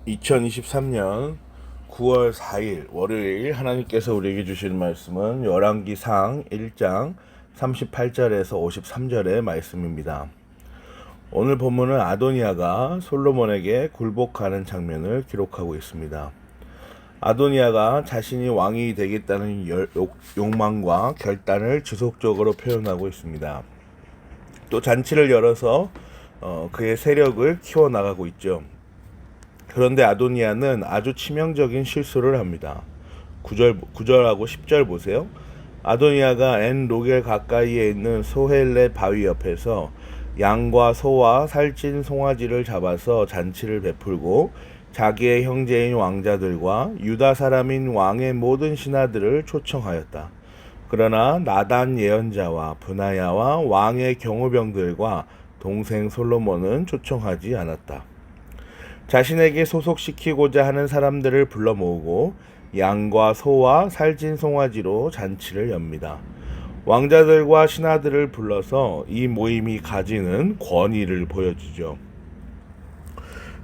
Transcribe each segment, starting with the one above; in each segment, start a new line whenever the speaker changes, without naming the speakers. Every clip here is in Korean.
2023년 9월 4일 월요일 하나님께서 우리에게 주실 말씀은 열왕기상 1장 38절에서 53절의 말씀입니다. 오늘 본문은 아도니아가 솔로몬에게 굴복하는 장면을 기록하고 있습니다. 아도니아가 자신이 왕이 되겠다는 욕망과 결단을 지속적으로 표현하고 있습니다. 또 잔치를 열어서 그의 세력을 키워나가고 있죠. 그런데 아도니아는 아주 치명적인 실수를 합니다. 9절하고 10절 보세요. 아도니아가 엔 로겔 가까이에 있는 소헬레 바위 옆에서 양과 소와 살찐 송아지를 잡아서 잔치를 베풀고 자기의 형제인 왕자들과 유다 사람인 왕의 모든 신하들을 초청하였다. 그러나 나단 예언자와 브나야와 왕의 경호병들과 동생 솔로몬은 초청하지 않았다. 자신에게 소속시키고자 하는 사람들을 불러 모으고 양과 소와 살찐 송아지로 잔치를 엽니다. 왕자들과 신하들을 불러서 이 모임이 가지는 권위를 보여주죠.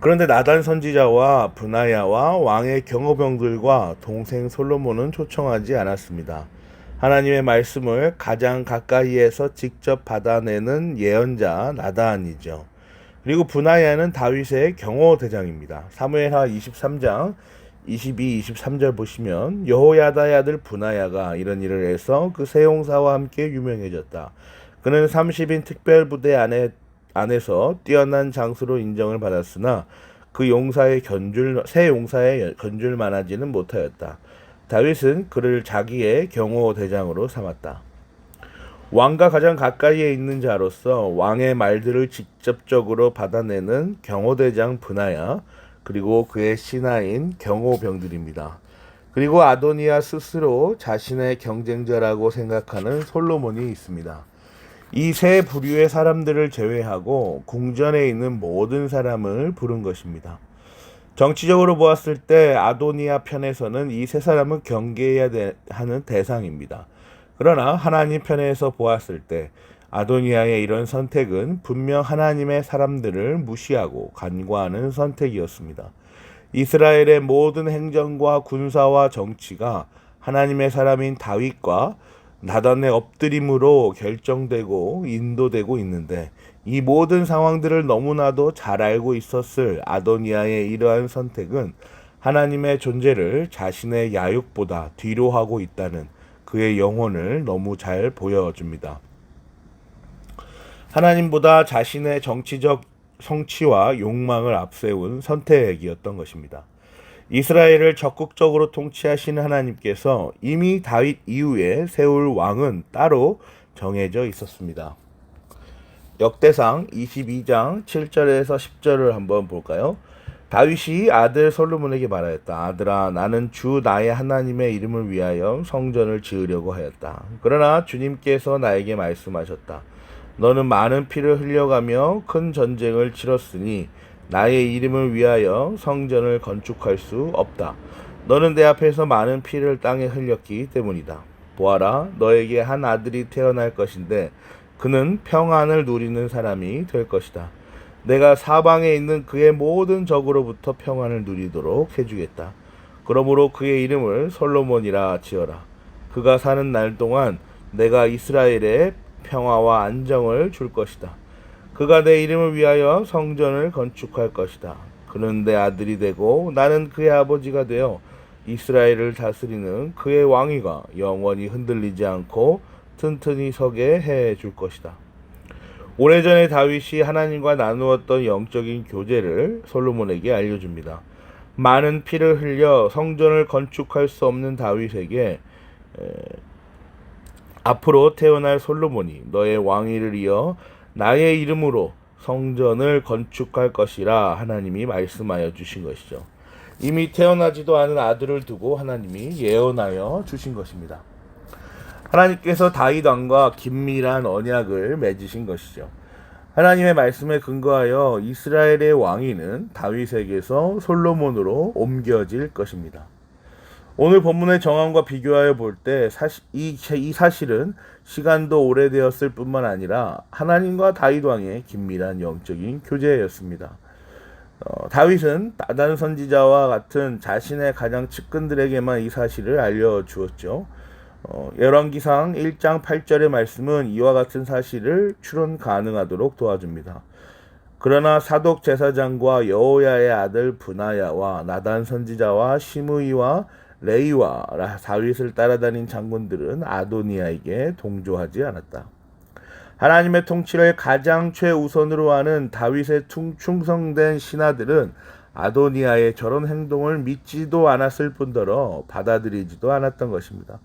그런데 나단 선지자와 브나야와 왕의 경호병들과 동생 솔로몬은 초청하지 않았습니다. 하나님의 말씀을 가장 가까이에서 직접 받아내는 예언자 나단이죠. 그리고 브나야는 다윗의 경호 대장입니다. 사무엘하 23장 22, 23절 보시면 여호야다의 아들 브나야가 이런 일을 해서 그 세용사와 함께 유명해졌다. 그는 30인 특별부대 안에서 뛰어난 장수로 인정을 받았으나 그 새 용사의 견줄 만하지는 못하였다. 다윗은 그를 자기의 경호 대장으로 삼았다. 왕과 가장 가까이에 있는 자로서 왕의 말들을 직접적으로 받아내는 경호대장 브나야, 그리고 그의 신하인 경호병들입니다. 그리고 아도니아 스스로 자신의 경쟁자라고 생각하는 솔로몬이 있습니다. 이 세 부류의 사람들을 제외하고 궁전에 있는 모든 사람을 부른 것입니다. 정치적으로 보았을 때 아도니아 편에서는 이 세 사람은 경계해야 하는 대상입니다. 그러나 하나님 편에서 보았을 때 아도니아의 이런 선택은 분명 하나님의 사람들을 무시하고 간과하는 선택이었습니다. 이스라엘의 모든 행정과 군사와 정치가 하나님의 사람인 다윗과 나단의 엎드림으로 결정되고 인도되고 있는데, 이 모든 상황들을 너무나도 잘 알고 있었을 아도니아의 이러한 선택은 하나님의 존재를 자신의 야욕보다 뒤로 하고 있다는 그의 영혼을 너무 잘 보여줍니다. 하나님보다 자신의 정치적 성취와 욕망을 앞세운 선택이었던 것입니다. 이스라엘을 적극적으로 통치하시는 하나님께서 이미 다윗 이후에 세울 왕은 따로 정해져 있었습니다. 역대상 22장 7절에서 10절을 한번 볼까요? 다윗이 아들 솔로몬에게 말하였다. 아들아, 나는 주 나의 하나님의 이름을 위하여 성전을 지으려고 하였다. 그러나 주님께서 나에게 말씀하셨다. 너는 많은 피를 흘려가며 큰 전쟁을 치렀으니 나의 이름을 위하여 성전을 건축할 수 없다. 너는 내 앞에서 많은 피를 땅에 흘렸기 때문이다. 보아라, 너에게 한 아들이 태어날 것인데 그는 평안을 누리는 사람이 될 것이다. 내가 사방에 있는 그의 모든 적으로부터 평안을 누리도록 해주겠다. 그러므로 그의 이름을 솔로몬이라 지어라. 그가 사는 날 동안 내가 이스라엘에 평화와 안정을 줄 것이다. 그가 내 이름을 위하여 성전을 건축할 것이다. 그는 내 아들이 되고 나는 그의 아버지가 되어 이스라엘을 다스리는 그의 왕위가 영원히 흔들리지 않고 튼튼히 서게 해 줄 것이다. 오래전에 다윗이 하나님과 나누었던 영적인 교제를 솔로몬에게 알려줍니다. 많은 피를 흘려 성전을 건축할 수 없는 다윗에게 앞으로 태어날 솔로몬이 너의 왕위를 이어 나의 이름으로 성전을 건축할 것이라 하나님이 말씀하여 주신 것이죠. 이미 태어나지도 않은 아들을 두고 하나님이 예언하여 주신 것입니다. 하나님께서 다윗 왕과 긴밀한 언약을 맺으신 것이죠. 하나님의 말씀에 근거하여 이스라엘의 왕위는 다윗에게서 솔로몬으로 옮겨질 것입니다. 오늘 본문의 정황과 비교하여 볼 때 이 사실은 시간도 오래되었을 뿐만 아니라 하나님과 다윗 왕의 긴밀한 영적인 교제였습니다. 다윗은 나단 선지자와 같은 자신의 가장 측근들에게만 이 사실을 알려주었죠. 열왕기상 1장 8절의 말씀은 이와 같은 사실을 추론 가능하도록 도와줍니다. 그러나 사독 제사장과 여호야의 아들 브나야와 나단 선지자와 시므이와 레이와 다윗을 따라다닌 장군들은 아도니아에게 동조하지 않았다. 하나님의 통치를 가장 최우선으로 하는 다윗의 충성된 신하들은 아도니아의 저런 행동을 믿지도 않았을 뿐더러 받아들이지도 않았던 것입니다.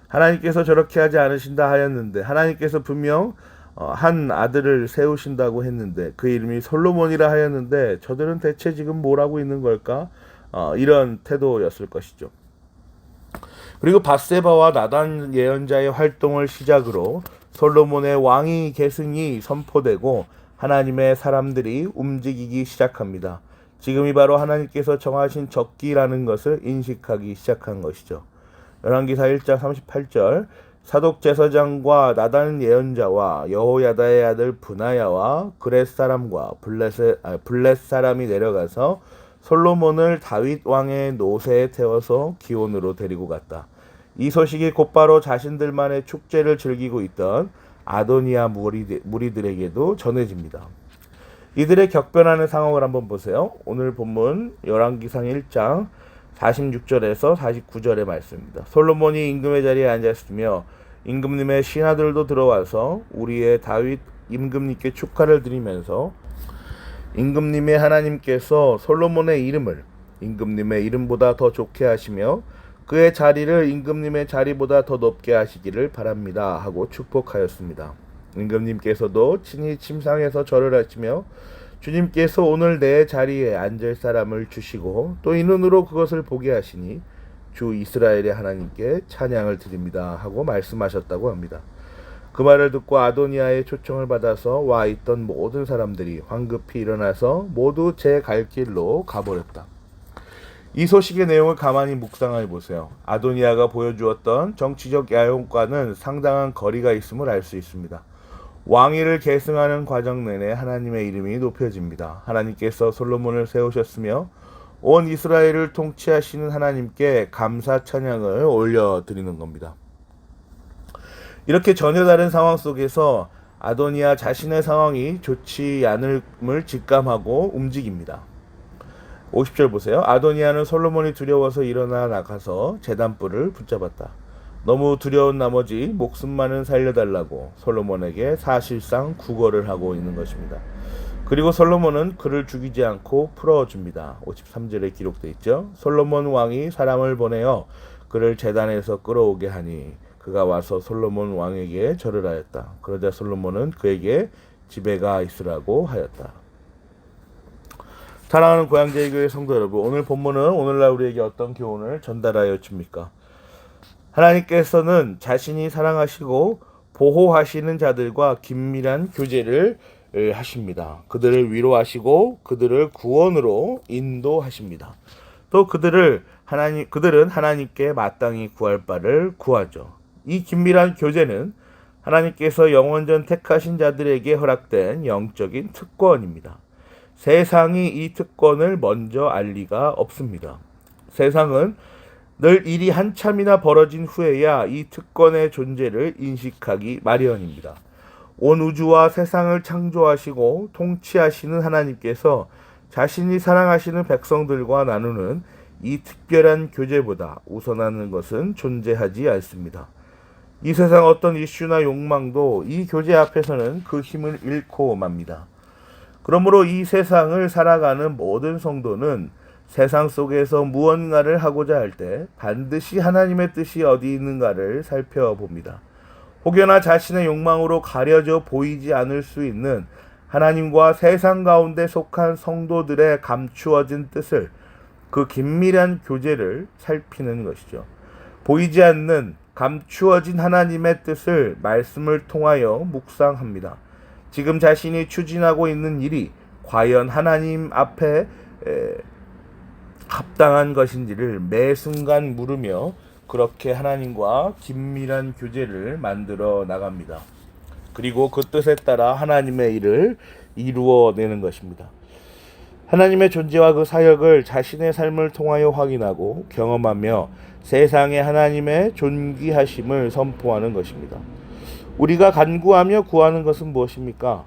하나님께서 저렇게 하지 않으신다 하였는데, 하나님께서 분명 한 아들을 세우신다고 했는데 그 이름이 솔로몬이라 하였는데 저들은 대체 지금 뭘 하고 있는 걸까? 이런 태도였을 것이죠. 그리고 밧세바와 나단 예언자의 활동을 시작으로 솔로몬의 왕위 계승이 선포되고 하나님의 사람들이 움직이기 시작합니다. 지금이 바로 하나님께서 정하신 적기라는 것을 인식하기 시작한 것이죠. 열왕기사 1장 38절 사독 제사장과 나단 예언자와 여호야다의 아들 브나야와 그렛 사람과 블렛 사람이 내려가서 솔로몬을 다윗 왕의 노새에 태워서 기온으로 데리고 갔다. 이 소식이 곧바로 자신들만의 축제를 즐기고 있던 아도니아 무리들에게도 전해집니다. 이들의 격변하는 상황을 한번 보세요. 오늘 본문 열왕기상 1장 46절에서 49절의 말씀입니다. 솔로몬이 임금의 자리에 앉았으며 임금님의 신하들도 들어와서 우리의 다윗 임금님께 축하를 드리면서 임금님의 하나님께서 솔로몬의 이름을 임금님의 이름보다 더 좋게 하시며 그의 자리를 임금님의 자리보다 더 높게 하시기를 바랍니다 하고 축복하였습니다. 임금님께서도 친히 침상에서 절을 하시며 주님께서 오늘 내 자리에 앉을 사람을 주시고 또 이 눈으로 그것을 보게 하시니 주 이스라엘의 하나님께 찬양을 드립니다 하고 말씀하셨다고 합니다. 그 말을 듣고 아도니아의 초청을 받아서 와 있던 모든 사람들이 황급히 일어나서 모두 제 갈 길로 가버렸다. 이 소식의 내용을 가만히 묵상해 보세요. 아도니아가 보여주었던 정치적 야용과는 상당한 거리가 있음을 알 수 있습니다. 왕위를 계승하는 과정 내내 하나님의 이름이 높여집니다. 하나님께서 솔로몬을 세우셨으며 온 이스라엘을 통치하시는 하나님께 감사 찬양을 올려드리는 겁니다. 이렇게 전혀 다른 상황 속에서 아도니아 자신의 상황이 좋지 않음을 직감하고 움직입니다. 50절 보세요. 아도니아는 솔로몬이 두려워서 일어나 나가서 제단불을 붙잡았다. 너무 두려운 나머지 목숨만은 살려달라고 솔로몬에게 사실상 구걸을 하고 있는 것입니다. 그리고 솔로몬은 그를 죽이지 않고 풀어줍니다. 53절에 기록되어 있죠. 솔로몬 왕이 사람을 보내어 그를 제단에서 끌어오게 하니 그가 와서 솔로몬 왕에게 절을 하였다. 그러자 솔로몬은 그에게 집에 가 있으라고 하였다. 사랑하는 고향제일교회 성도 여러분, 오늘 본문은 오늘날 우리에게 어떤 교훈을 전달하여 줍니까? 하나님께서는 자신이 사랑하시고 보호하시는 자들과 긴밀한 교제를 하십니다. 그들을 위로하시고 그들을 구원으로 인도하십니다. 또 그들은 하나님께 마땅히 구할 바를 구하죠. 이 긴밀한 교제는 하나님께서 영원전 택하신 자들에게 허락된 영적인 특권입니다. 세상이 이 특권을 먼저 알 리가 없습니다. 세상은 늘 일이 한참이나 벌어진 후에야 이 특권의 존재를 인식하기 마련입니다. 온 우주와 세상을 창조하시고 통치하시는 하나님께서 자신이 사랑하시는 백성들과 나누는 이 특별한 교제보다 우선하는 것은 존재하지 않습니다. 이 세상 어떤 이슈나 욕망도 이 교제 앞에서는 그 힘을 잃고 맙니다. 그러므로 이 세상을 살아가는 모든 성도는 세상 속에서 무언가를 하고자 할 때 반드시 하나님의 뜻이 어디 있는가를 살펴봅니다. 혹여나 자신의 욕망으로 가려져 보이지 않을 수 있는 하나님과 세상 가운데 속한 성도들의 감추어진 뜻을, 그 긴밀한 교제를 살피는 것이죠. 보이지 않는 감추어진 하나님의 뜻을 말씀을 통하여 묵상합니다. 지금 자신이 추진하고 있는 일이 과연 하나님 앞에 합당한 것인지를 매 순간 물으며 그렇게 하나님과 긴밀한 교제를 만들어 나갑니다. 그리고 그 뜻에 따라 하나님의 일을 이루어내는 것입니다. 하나님의 존재와 그 사역을 자신의 삶을 통하여 확인하고 경험하며 세상에 하나님의 존귀하심을 선포하는 것입니다. 우리가 간구하며 구하는 것은 무엇입니까?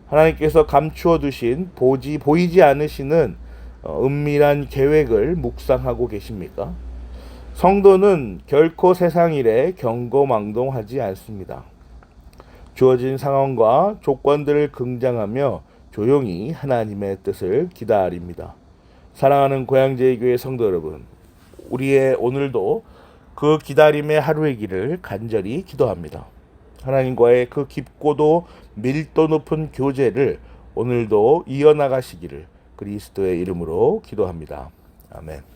하나님께서 감추어 두신 보이지 않으시는 은밀한 계획을 묵상하고 계십니까? 성도는 결코 세상 일에 경거망동하지 않습니다. 주어진 상황과 조건들을 긍정하며 조용히 하나님의 뜻을 기다립니다. 사랑하는 고향제일교회 성도 여러분, 우리의 오늘도 그 기다림의 하루이기를 간절히 기도합니다. 하나님과의 그 깊고도 밀도 높은 교제를 오늘도 이어나가시기를 그리스도의 이름으로 기도합니다. 아멘.